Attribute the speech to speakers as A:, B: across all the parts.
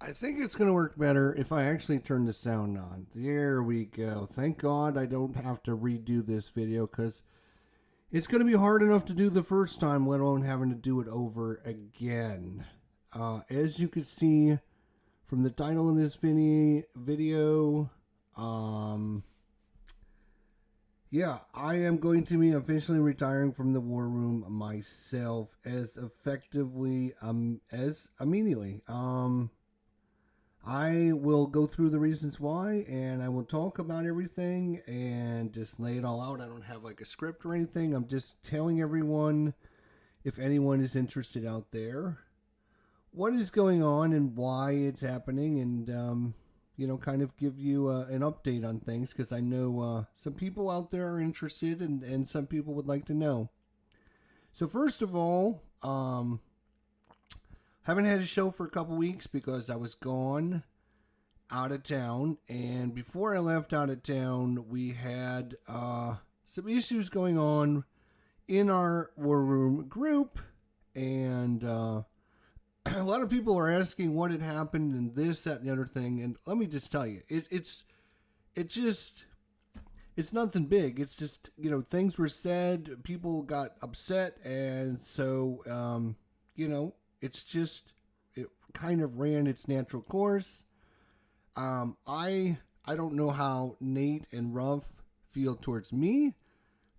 A: I think it's going to work better if I actually turn the sound on. There we go. Thank God I don't have to redo this video because it's going to be hard enough to do the first time, let alone having to do it over again. As you can see from the title of this video, yeah, I am going to be officially retiring from the war room myself as effectively as immediately. I will go through the reasons why and I will talk about everything and just lay it all out. I don't have like a script or anything. I'm just telling everyone, if anyone is interested out there, what is going on and why it's happening, and kind of give you an update on things because I know some people out there are interested, and some people would like to know. So first of all, haven't had a show for a couple weeks because I was gone out of town, and before I left out of town, we had some issues going on in our war room group, and a lot of people are asking what had happened and this, that, and the other thing. And let me just tell you, it's nothing big. It's just things were said, people got upset, and so it's just it kind of ran its natural course. I don't know how Nate and Ruff feel towards me,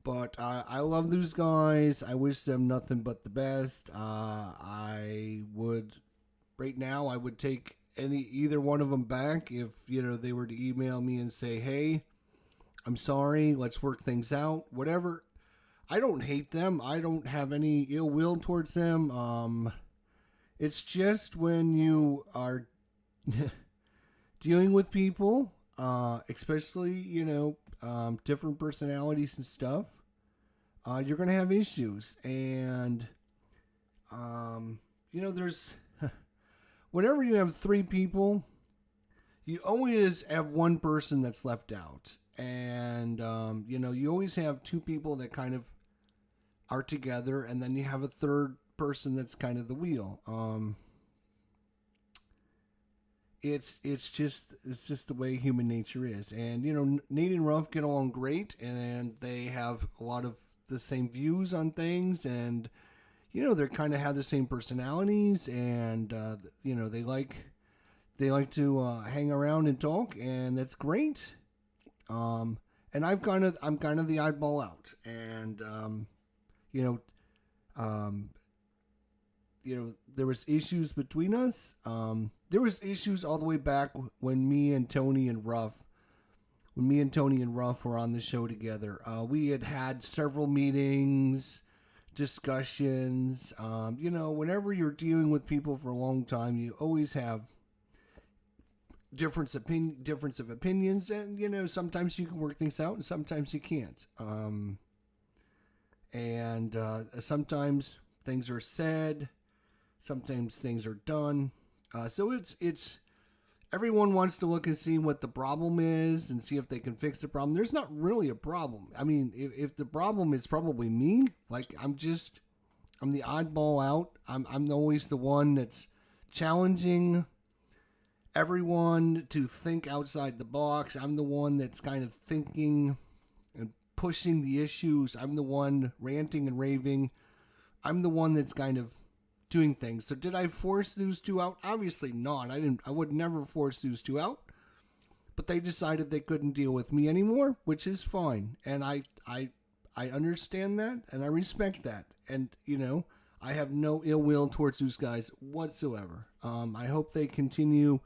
A: but I love these guys. I wish them nothing but the best. I would right now. I would take either one of them back if they were to email me and say, "Hey, I'm sorry. Let's work things out." Whatever. I don't hate them. I don't have any ill will towards them. It's just when you are dealing with people, especially different personalities and stuff, you're going to have issues. And there's whenever you have three people, you always have one person that's left out, and you always have two people that kind of are together, and then you have a third person that's kind of the wheel. It's just the way human nature is, and Nate and Ruff get along great, and they have a lot of the same views on things, and they kind of have the same personalities, and they like to hang around and talk, and that's great. And I'm kind of the oddball out, and you know um, there was issues between us. There was issues all the way back when me and Tony and Ruff were on the show together. We had several meetings, discussions. Whenever you're dealing with people for a long time, you always have difference of opinions, and sometimes you can work things out, and sometimes you can't. And sometimes things are said, sometimes things are done. So it's everyone wants to look and see what the problem is and see if they can fix the problem. There's not really a problem. I mean, if the problem is probably me, like I'm the oddball out. I'm always the one that's challenging everyone to think outside the box. I'm the one that's kind of thinking and pushing the issues. I'm the one ranting and raving. I'm the one that's kind of doing things. So did I force those two out? Obviously not. I would never force those two out. But they decided they couldn't deal with me anymore, which is fine. And I understand that and I respect that. And I have no ill will towards those guys whatsoever. I hope they continue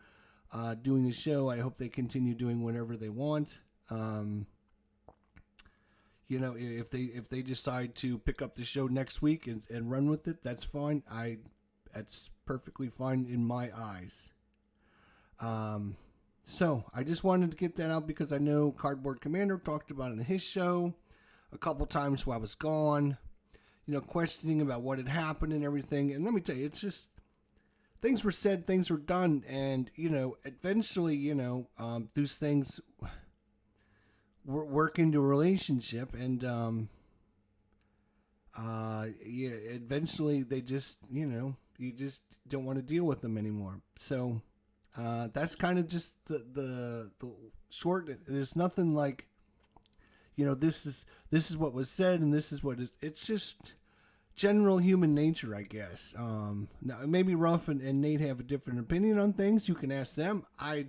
A: doing the show. I hope they continue doing whatever they want. If they decide to pick up the show next week and run with it, that's fine. That's perfectly fine in my eyes. So I just wanted to get that out because I know Cardboard Commander talked about it in his show a couple times while I was gone. Questioning about what had happened and everything. And let me tell you, it's just things were said, things were done, and eventually, those things work into a relationship, and eventually they just you just don't want to deal with them anymore. So That's kind of just the short. There's nothing like, this is what was said and this is what is. It's just general human nature, I guess. Now maybe Ruff and Nate have a different opinion on things. You can ask them. I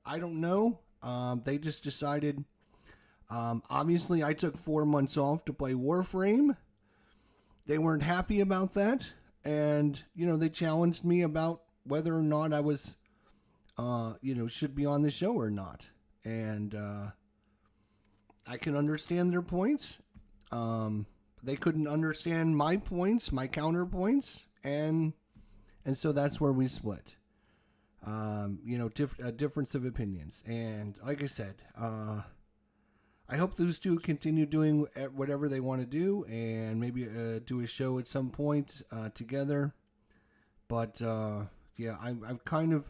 A: don't know. They just decided. Obviously, I took 4 months off to play Warframe. They weren't happy about that, and they challenged me about whether or not I was, should be on the show or not. And I can understand their points. They couldn't understand my points, my counterpoints, and so that's where we split. A difference of opinions, and like I said, I hope those two continue doing whatever they want to do, and maybe do a show at some point together. But yeah, I'm kind of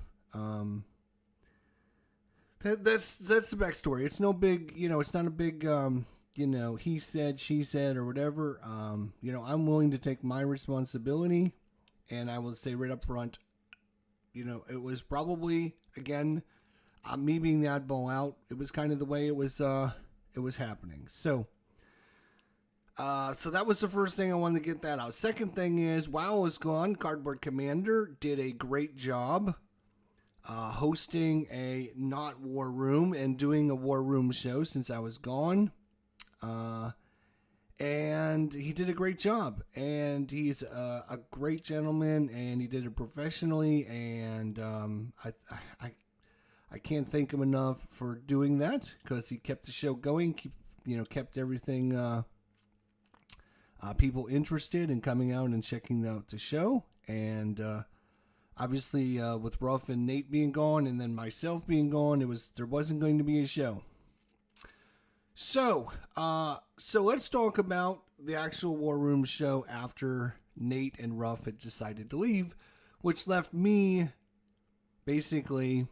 A: that's the backstory. It's no big, it's not a big, he said, she said, or whatever. I'm willing to take my responsibility, and I will say right up front, it was probably again me being the oddball out. It was kind of the way it was happening. So that was the first thing I wanted to get that out. Second thing is, while I was gone, Cardboard Commander did a great job hosting a not War Room and doing a War Room show since I was gone. And he did a great job. And he's a great gentleman, and he did it professionally. And I can't thank him enough for doing that, because he kept the show going, kept everything, people interested in coming out and checking out the show. And obviously, with Ruff and Nate being gone, and then myself being gone, there wasn't going to be a show. So let's talk about the actual War Room show after Nate and Ruff had decided to leave, which left me basically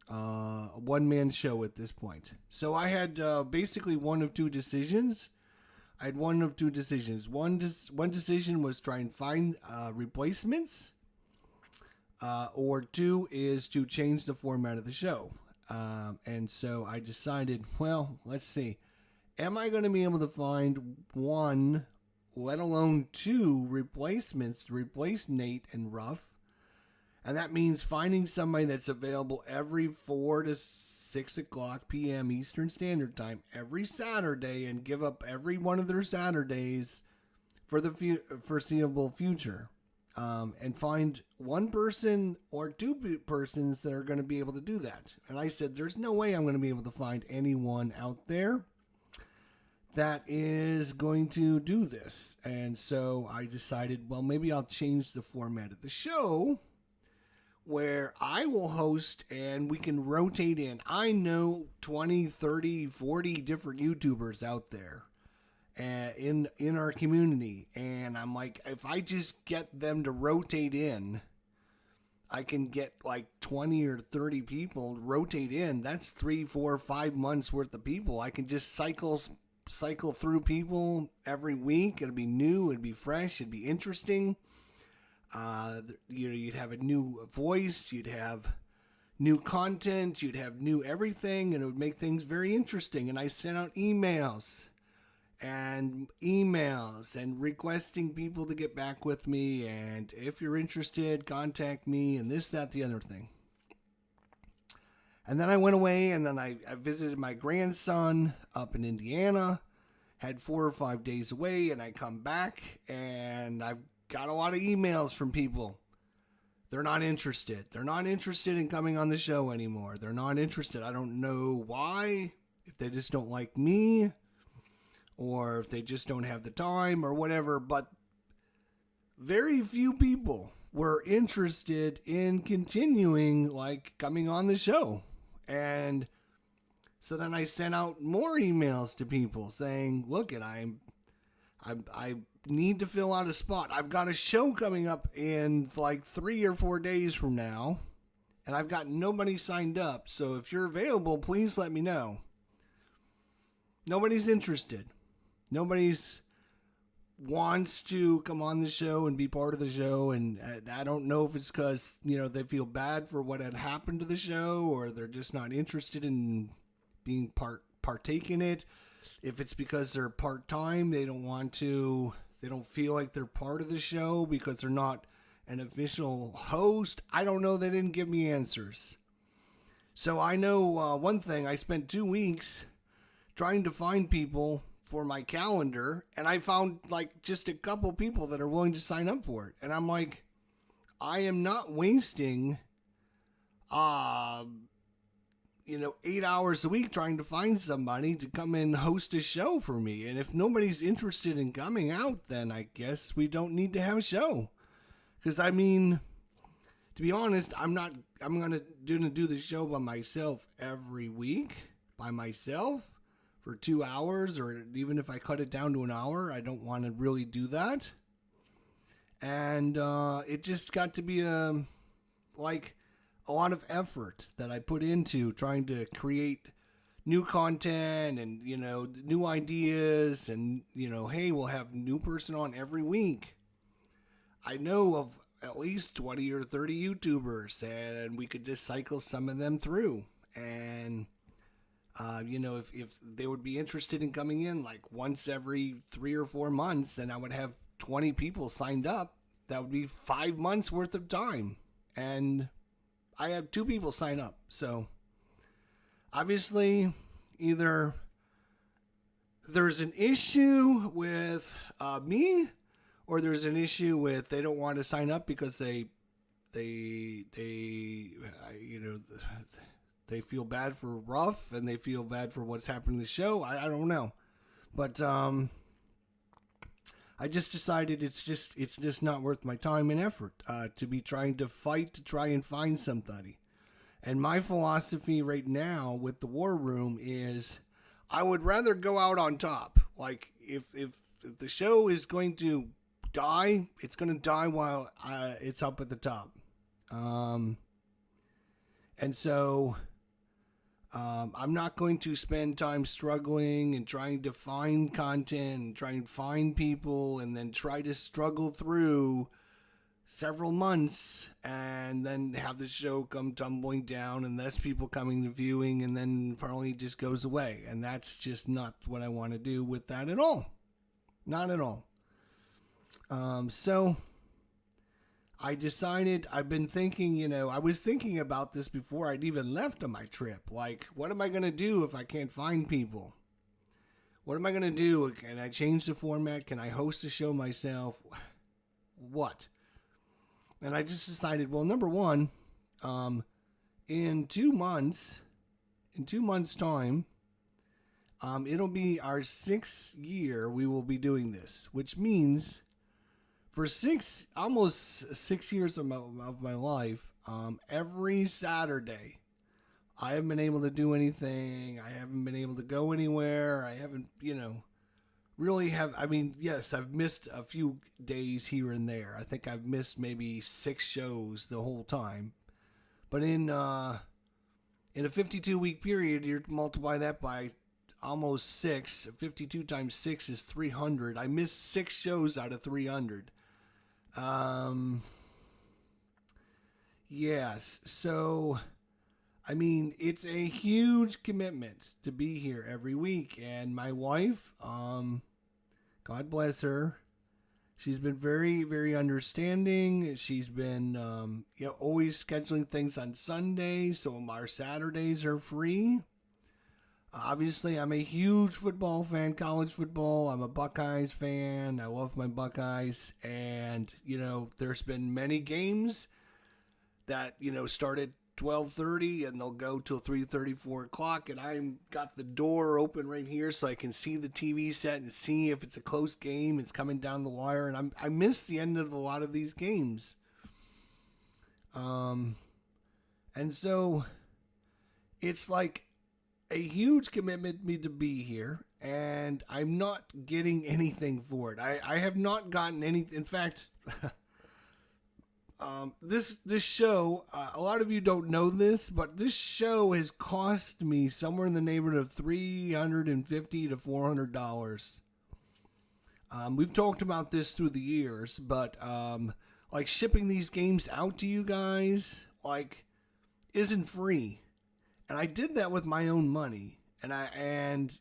A: a one-man show at this point. So I had basically one of two decisions. One decision was try and find replacements, or two is to change the format of the show. And so I decided, well, let's see. Am I going to be able to find one, let alone two replacements to replace Nate and Ruff? And that means finding somebody that's available every 4 to 6 o'clock p.m. Eastern Standard Time every Saturday, and give up every one of their Saturdays for the foreseeable future. And find one person or two persons that are going to be able to do that. And I said, there's no way I'm going to be able to find anyone out there that is going to do this. And so I decided, well, maybe I'll change the format of the show, where I will host and we can rotate in. I know 20, 30, 40 different YouTubers out there in our community, and I'm like, if I just get them to rotate in, I can get like 20 or 30 people rotate in. That's 3, 4, 5 months worth of people. I can just cycle through people every week. It'll be new, it'd be fresh, it'd be interesting. You'd have a new voice, you'd have new content, you'd have new everything, and it would make things very interesting. And I sent out emails and requesting people to get back with me, and if you're interested, contact me, and this, that, the other thing. And then I went away, and then I visited my grandson up in Indiana, had 4 or 5 days away, and I come back, and I've got a lot of emails from people. They're not interested. They're not interested in coming on the show anymore. They're not interested. I don't know why, if they just don't like me, or if they just don't have the time, or whatever, but very few people were interested in continuing, like, coming on the show. And so then I sent out more emails to people saying, look, I need to fill out a spot. I've got a show coming up in like 3 or 4 days from now, and I've got nobody signed up. So if you're available, please let me know. Nobody's interested. Nobody's wants to come on the show and be part of the show, and I don't know if it's because they feel bad for what had happened to the show, or they're just not interested in being partake in it. If it's because they're part-time, they don't feel like they're part of the show because they're not an official host. I don't know. They didn't give me answers. So I know one thing. I spent 2 weeks trying to find people for my calendar, and I found like just a couple people that are willing to sign up for it. And I'm like, I am not wasting 8 hours a week trying to find somebody to come and host a show for me. And if nobody's interested in coming out, then I guess we don't need to have a show. Because I mean, to be honest, I'm gonna do the show by myself every week, by myself for 2 hours, or even if I cut it down to an hour. I don't want to really do that. And it just got to be a lot of effort that I put into trying to create new content and, new ideas, and, hey, we'll have a new person on every week. I know of at least 20 or 30 YouTubers, and we could just cycle some of them through. And, if they would be interested in coming in like once every 3 or 4 months, and I would have 20 people signed up, that would be 5 months worth of time. And I had 2 people sign up. So obviously either there's an issue with me, or there's an issue with they don't want to sign up because they feel bad for Ruff, and they feel bad for what's happening to the show. I don't know. But I just decided it's just not worth my time and effort to be trying to fight to try and find somebody. And my philosophy right now with the War Room is I would rather go out on top. Like if the show is going to die, it's going to die while it's up at the top. And so I'm not going to spend time struggling and trying to find content and try and find people and then try to struggle through several months and then have the show come tumbling down and less people coming to viewing, and then finally it just goes away. And that's just not what I want to do with that at all. Not at all. So I decided, I've been thinking, I was thinking about this before I'd even left on my trip. Like, what am I going to do if I can't find people? What am I going to do? Can I change the format? Can I host the show myself? What? And I just decided, well, number one, in 2 months time, it'll be our 6th year we will be doing this, which means for almost 6 years of my life, every Saturday, I haven't been able to do anything. I haven't been able to go anywhere. I haven't, really have. I mean, yes, I've missed a few days here and there. I think I've missed maybe 6 shows the whole time. But in a 52-week period, you multiply that by almost 6. 52 times 6 is 300. I missed 6 shows out of 300. Yes. So, I mean, it's a huge commitment to be here every week. And my wife, God bless her, she's been very, very understanding. She's been, always scheduling things on Sundays, so our Saturdays are free. Obviously, I'm a huge football fan, college football. I'm a Buckeyes fan. I love my Buckeyes. And, there's been many games that, start at 12:30 and they'll go till 3:30, 4 o'clock. And I've got the door open right here so I can see the TV set and see if it's a close game. It's coming down the wire. And I miss the end of a lot of these games. And so it's like a huge commitment to me to be here, and I'm not getting anything for it. I have not gotten anything. In fact, this show, a lot of you don't know this, but this show has cost me somewhere in the neighborhood of $350 to $400. We've talked about this through the years, but like shipping these games out to you guys, like, isn't free. And I did that with my own money, and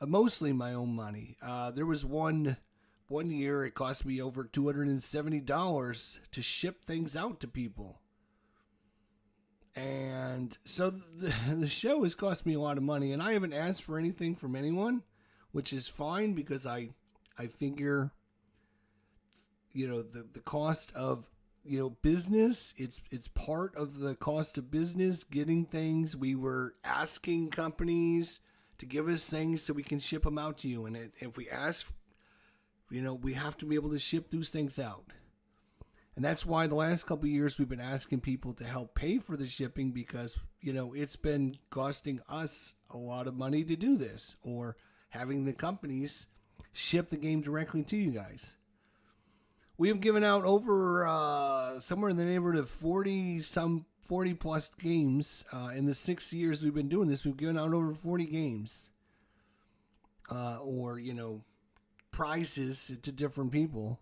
A: mostly my own money. There was one year it cost me over $270 to ship things out to people. And so the show has cost me a lot of money, and I haven't asked for anything from anyone, which is fine because I figure, the cost of, business, it's part of the cost of business, getting things. We were asking companies to give us things so we can ship them out to you, and if we ask, we have to be able to ship those things out. And that's why the last couple of years we've been asking people to help pay for the shipping because, it's been costing us a lot of money to do this, or having the companies ship the game directly to you guys. We have given out over somewhere in the neighborhood of 40 plus games in the 6 years we've been doing this. We've given out over 40 games, or prizes to different people.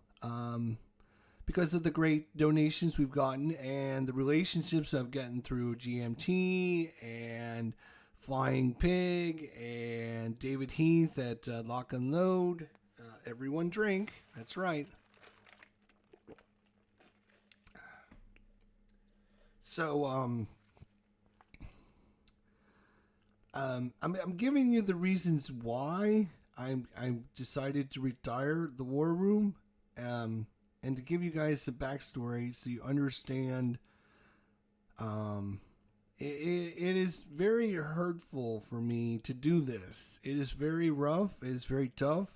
A: Because of the great donations we've gotten and the relationships I've gotten through GMT and Flying Pig and David Heath at Lock and Load. Everyone drink. That's right. So, I'm giving you the reasons why I'm decided to retire the War Room. And to give you guys some backstory so you understand, it is very hurtful for me to do this. It is very rough. It is very tough.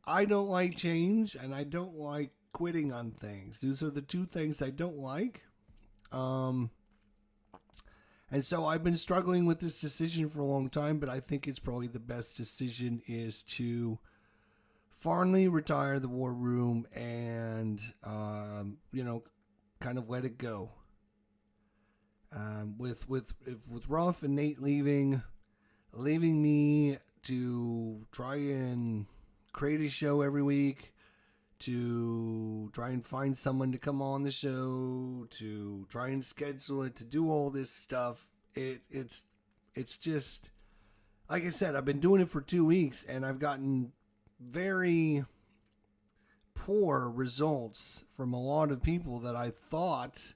A: I don't like change, and I don't like quitting on things. Those are the two things I don't like. And so I've been struggling with this decision for a long time, but I think it's probably the best decision is to finally retire the War Room and, kind of let it go. With Ruff and Nate leaving me to try and create a show every week, to try and find someone to come on the show, to try and schedule it, to do all this stuff. It's just, like I said, I've been doing it for 2 weeks and I've gotten very poor results from a lot of people that I thought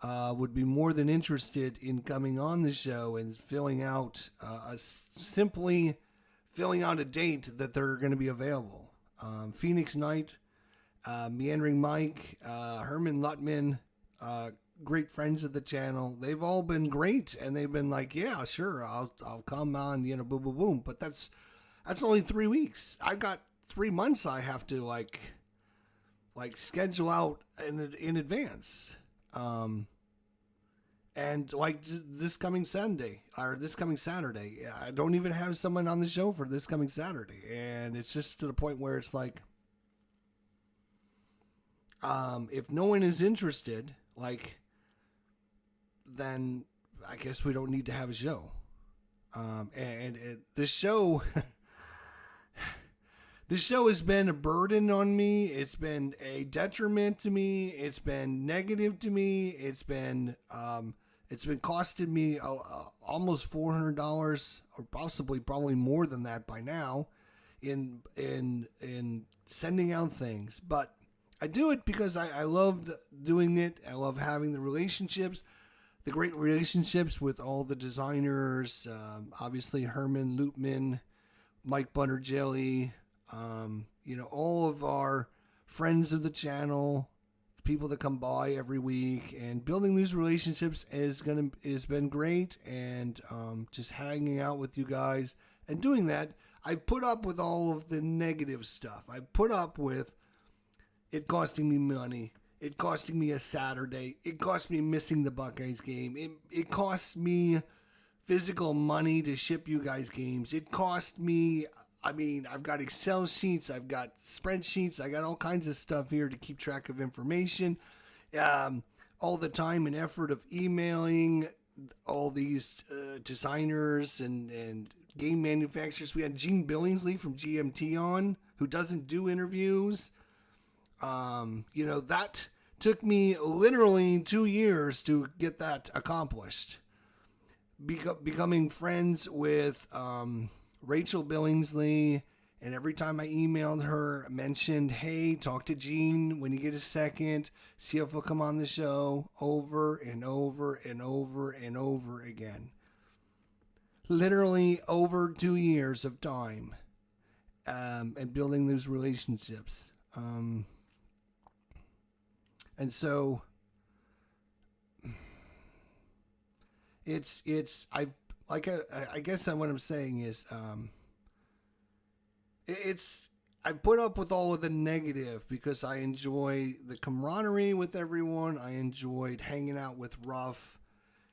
A: would be more than interested in coming on the show and simply filling out a date that they're going to be available. Phoenix Knight, Meandering Mike, Herman Lutman, great friends of the channel. They've all been great, and they've been like, yeah, sure, I'll come on, boom, boom, boom. But that's only 3 weeks. I've got 3 months I have to like schedule out in advance. And like this coming Sunday or this coming Saturday, I don't even have someone on the show for this coming Saturday. And it's just to the point where it's like, if no one is interested, then I guess we don't need to have a show. This show, this show has been a burden on me. It's been a detriment to me. It's been negative to me. It's been costing me almost $400, or probably more than that by now, in sending out things. But I do it because I love doing it. I love having the relationships, the great relationships with all the designers. Obviously Herman Lutman, Mike Butterjelly, all of our friends of the channel, the people that come by every week, and building these relationships has been great. And just hanging out with you guys and doing that, I put up with all of the negative stuff. I put up with it costing me money. It costing me a Saturday. It cost me missing the Buckeyes game. It cost me physical money to ship you guys games. It cost me, I've got Excel sheets. I've got spreadsheets. I got all kinds of stuff here to keep track of information. All the time and effort of emailing all these designers and game manufacturers. We had Gene Billingsley from GMT on, who doesn't do interviews. That took me literally 2 years to get that accomplished. Becoming friends with Rachel Billingsley, and every time I emailed her, mentioned, hey, talk to Gene when you get a second, see if he'll come on the show, over and over and over and over again. Literally over 2 years of time, and building those relationships. And so I guess what I'm saying is, I put up with all of the negative because I enjoy the camaraderie with everyone. I enjoyed hanging out with Ruff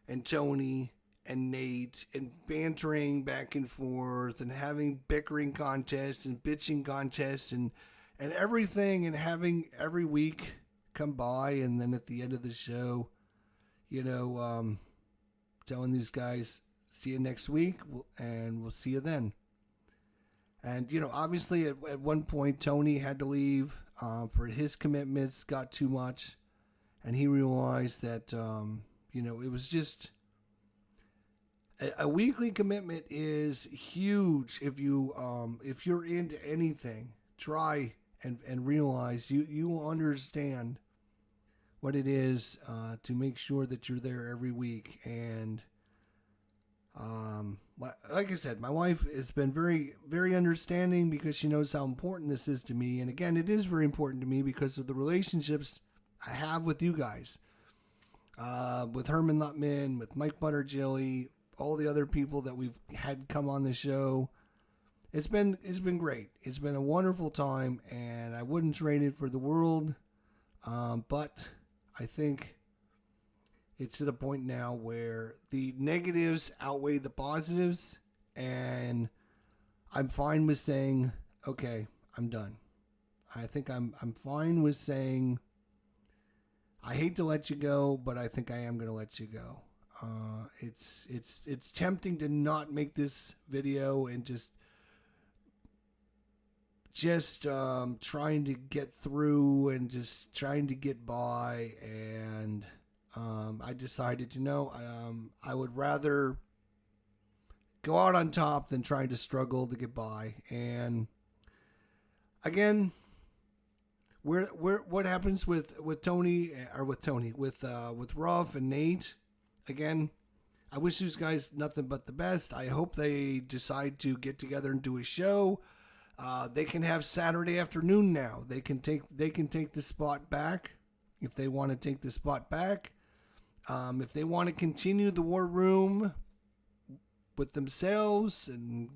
A: and Tony and Nate and bantering back and forth and having bickering contests and bitching contests and everything, and having every week come by, and then at the end of the show, telling these guys, see you next week, and we'll see you then. And, obviously at one point, Tony had to leave for his commitments got too much. And he realized that, it was just a weekly commitment is huge. If you're into anything, try and realize you will understand what it is to make sure that you're there every week. And like I said, my wife has been very, very understanding because she knows how important this is to me. And again, it is very important to me because of the relationships I have with you guys, with Herman Lutman, with Mike Butterjilly, all the other people that we've had come on the show. It's been great. It's been a wonderful time, and I wouldn't trade it for the world. But I think it's to the point now where the negatives outweigh the positives, and I'm fine with saying, okay, I'm done. I think I'm fine with saying, I hate to let you go, but I think I am going to let you go. It's tempting to not make this video and just trying to get through and just trying to get by, and I decided, I would rather go out on top than trying to struggle to get by. And again, what happens with Tony, or with Ruff and Nate? Again, I wish these guys nothing but the best. I hope they decide to get together and do a show. They can have Saturday afternoon now. They can take the spot back if they want to take the spot back. If they want to continue the War Room with themselves and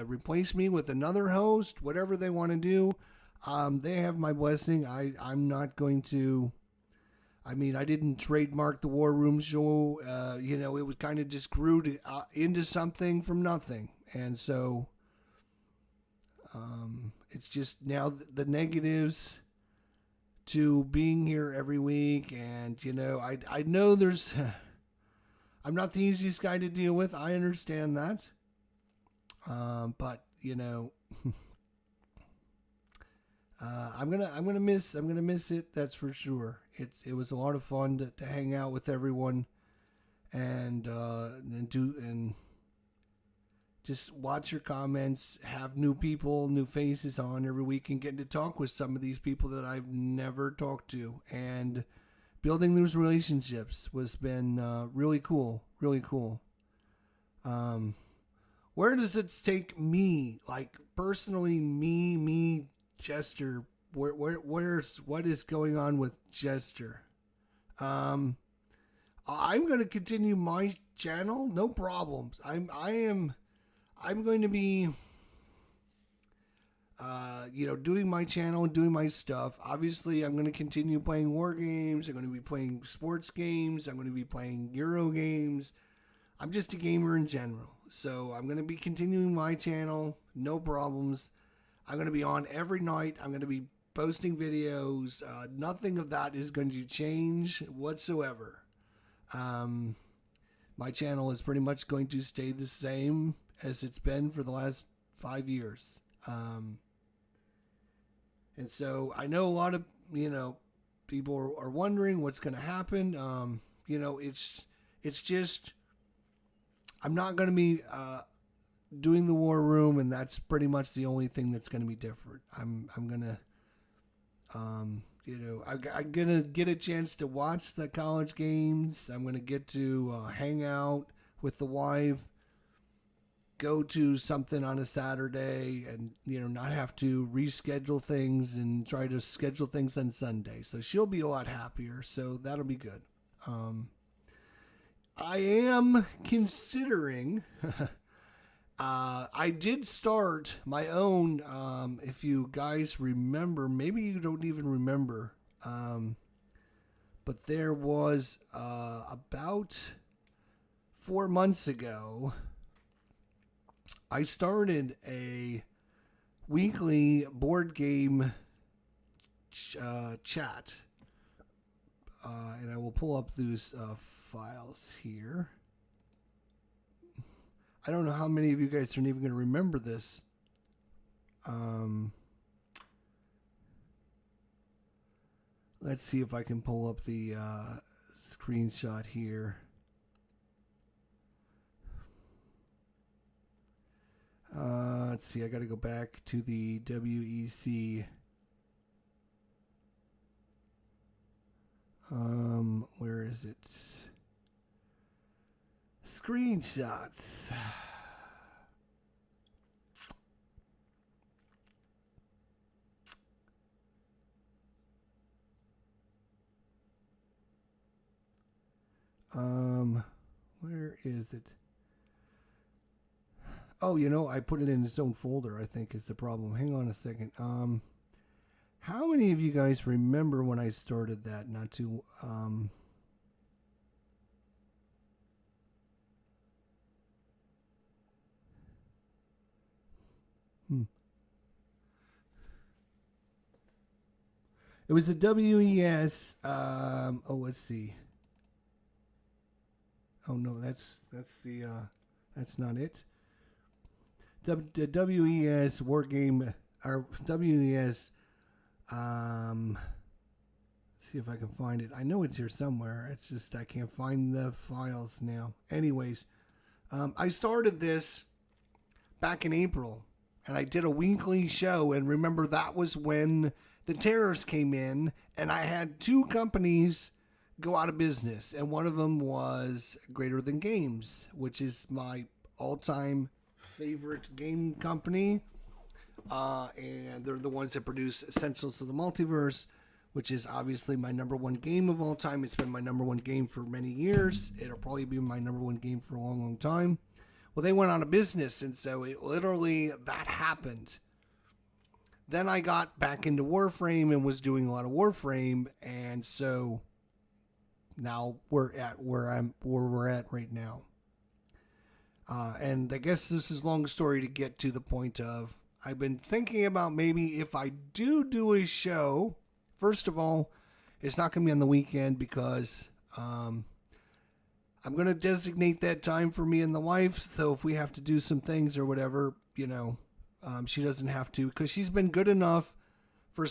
A: replace me with another host, whatever they want to do, they have my blessing. I'm not going to. I didn't trademark the War Room show. It was kind of just grew into something from nothing, and so. It's just now the negatives to being here every week. And, I know I'm not the easiest guy to deal with. I understand that. But, I'm going to miss it. That's for sure. It was a lot of fun to hang out with everyone and just watch your comments, have new people, new faces on every week, and getting to talk with some of these people that I've never talked to. And building those relationships has been really cool, really cool. Where does it take me, like personally, me, Jester? What is going on with Jester? I'm going to continue my channel, no problems. I'm going to be, doing my channel, doing my stuff. Obviously, I'm going to continue playing war games. I'm going to be playing sports games. I'm going to be playing Euro games. I'm just a gamer in general. So I'm going to be continuing my channel, no problems. I'm going to be on every night. I'm going to be posting videos. Nothing of that is going to change whatsoever. My channel is pretty much going to stay the same. as it's been for the last 5 years. And so I know a lot of, people are wondering what's going to happen. It's just, I'm not going to be doing the War Room, and that's pretty much the only thing that's going to be different. I'm going to, I'm going to get a chance to watch the college games. I'm going to get to hang out with the wife, go to something on a Saturday, and not have to reschedule things and try to schedule things on Sunday. So she'll be a lot happier. So that'll be good. I am considering. I did start my own. If you guys remember, maybe you don't even remember. But there was about 4 months ago, I started a weekly board game chat. And I will pull up those files here. I don't know how many of you guys are even going to remember this. Let's see if I can pull up the screenshot here. Let's see, I got to go back to the WEC. Where is it? Screenshots. Where is it? Oh, I put it in its own folder, I think is the problem. Hang on a second. How many of you guys remember when I started that? Not to, It was the WES. Let's see. Oh no, that's not it. The WES War Game, or WES. See if I can find it. I know it's here somewhere. It's just I can't find the files now. Anyways, I started this back in April, and I did a weekly show. And remember, that was when the tariffs came in, and I had 2 companies go out of business, and one of them was Greater Than Games, which is my all-time favorite game company. And they're the ones that produce Essentials of the Multiverse, which is obviously my number 1 game of all time. It's been my number 1 game for many years. It'll probably be my number 1 game for a long, long time. Well, they went out of business, and so it literally, that happened. Then I got back into Warframe and was doing a lot of Warframe, and so now we're at where we're at right now. And I guess this is a long story to get to the point of, I've been thinking about maybe if I do a show, first of all, it's not going to be on the weekend because I'm going to designate that time for me and the wife. So if we have to do some things or whatever, she doesn't have to, because she's been good enough for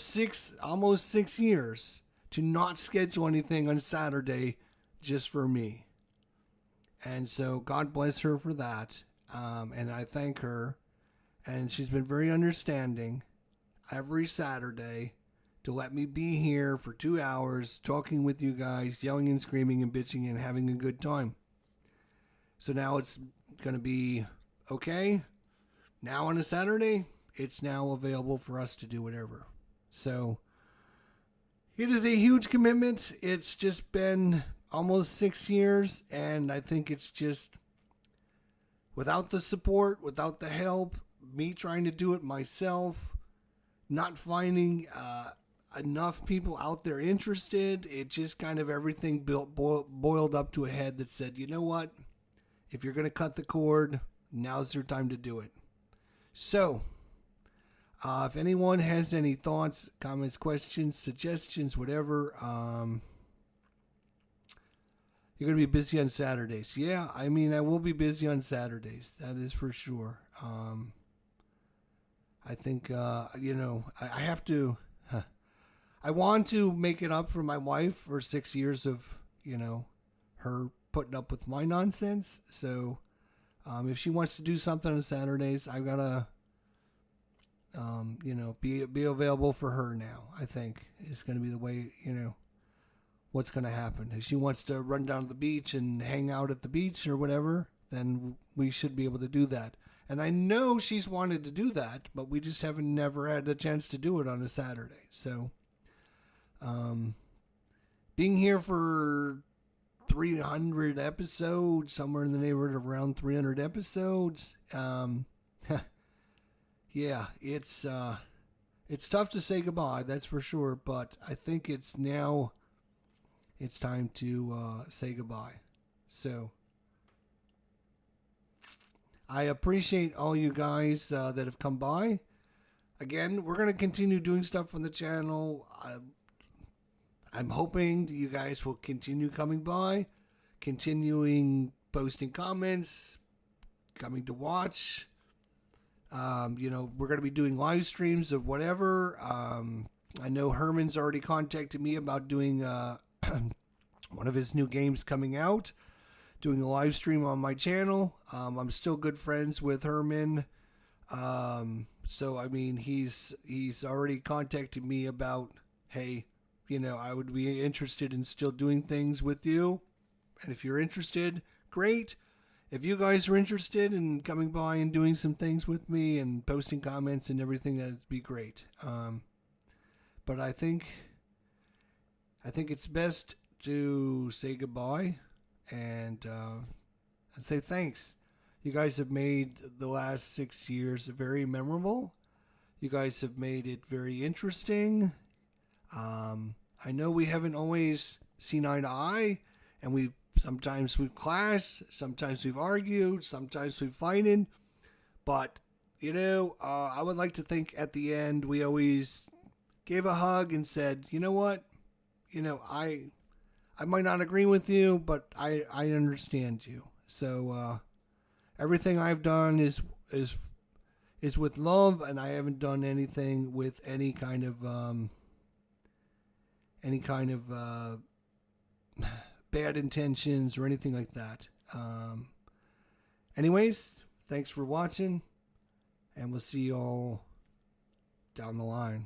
A: almost 6 years to not schedule anything on Saturday just for me. And so God bless her for that. And I thank her. And she's been very understanding every Saturday to let me be here for 2 hours talking with you guys, yelling and screaming and bitching and having a good time. So now it's going to be okay. Now on a Saturday, it's now available for us to do whatever. So it is a huge commitment. It's just been almost 6 years, and I think it's just without the support, without the help, me trying to do it myself, not finding enough people out there interested, it just kind of everything boiled up to a head that said, you know what? If you're going to cut the cord, now's your time to do it. So, if anyone has any thoughts, comments, questions, suggestions, whatever, You're going to be busy on Saturdays. Yeah, I mean, I will be busy on Saturdays. That is for sure. I think, I have to, I want to make it up for my wife for 6 years of, her putting up with my nonsense. So if she wants to do something on Saturdays, I've got to, be available for her now. I think is going to be the way, what's going to happen. If she wants to run down to the beach and hang out at the beach or whatever, then we should be able to do that. And I know she's wanted to do that, but we just haven't never had a chance to do it on a Saturday. So, being here for 300 episodes, somewhere in the neighborhood of around 300 episodes, yeah, it's tough to say goodbye, that's for sure. But I think it's time to say goodbye. So I appreciate all you guys that have come by. Again, we're going to continue doing stuff on the channel. I'm hoping you guys will continue coming by, continuing posting comments, coming to watch. We're going to be doing live streams of whatever. I know Herman's already contacted me about doing one of his new games coming out, doing a live stream on my channel. I'm still good friends with Herman. So, I mean, he's already contacted me about, hey, I would be interested in still doing things with you. And if you're interested, great. If you guys are interested in coming by and doing some things with me and posting comments and everything, that'd be great. But I think it's best to say goodbye and say thanks. You guys have made the last 6 years very memorable. You guys have made it very interesting. I know we haven't always seen eye to eye, and sometimes we've clashed, sometimes we've argued, sometimes we've fighted, but I would like to think at the end we always gave a hug and said, you know what, I might not agree with you, but I understand you. So everything I've done is with love, and I haven't done anything with any kind of bad intentions or anything like that. Anyways, thanks for watching, and we'll see you all down the line.